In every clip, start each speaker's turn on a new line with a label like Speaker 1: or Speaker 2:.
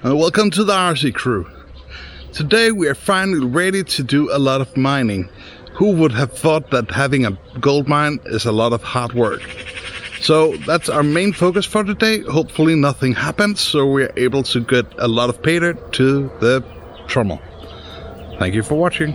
Speaker 1: and welcome to the RC crew. Today we are finally ready to do a lot of mining. Who would have thought that having a gold mine is a lot of hard work? So that's our main focus for today. Hopefully nothing happens, so we're able to get a lot of pay dirt to the trommel. Thank you for watching.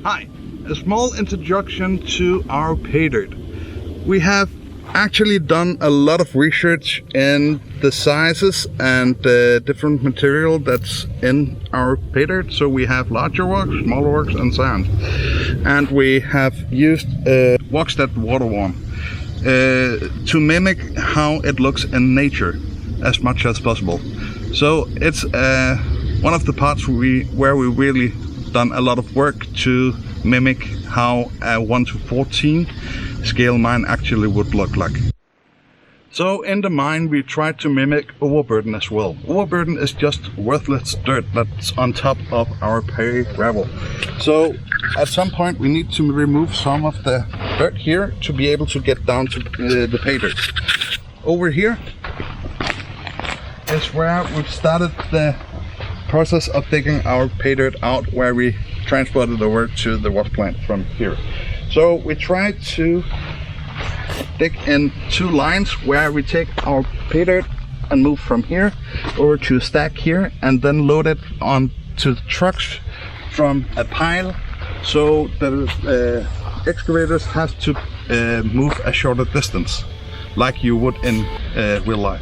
Speaker 1: Hi, a small introduction to our pay dirt. We have actually done a lot of research in the sizes and the different material that's in our pay dirt. So we have larger rocks, smaller rocks and sand. And we have used rocks that water warm to mimic how it looks in nature as much as possible. So it's one of the parts where we really done a lot of work to mimic how a 1:14 scale mine actually would look like. So in the mine we tried to mimic overburden as well. Overburden is just worthless dirt that's on top of our pay gravel. So at some point we need to remove some of the dirt here to be able to get down to the pay dirt. Over here is where we've started the process of digging our pay dirt out, where we transported over to the wash plant from here. So we try to dig in two lines where we take our pay dirt and move from here over to a stack here and then load it onto the trucks from a pile, so the excavators have to move a shorter distance like you would in real life.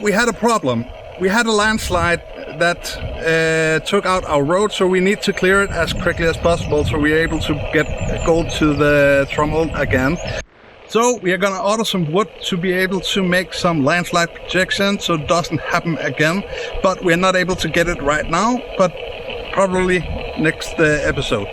Speaker 1: We had a problem. We had a landslide that took out our road, so we need to clear it as quickly as possible so we're able to get gold to the trommel again. So we are gonna order some wood to be able to make some landslide protection so it doesn't happen again. But we're not able to get it right now, but probably next episode.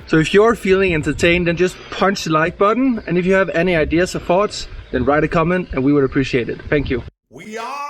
Speaker 2: So if you're feeling entertained, then just punch the like button. And if you have any ideas or thoughts, then write a comment and we would appreciate it. Thank you.
Speaker 3: We are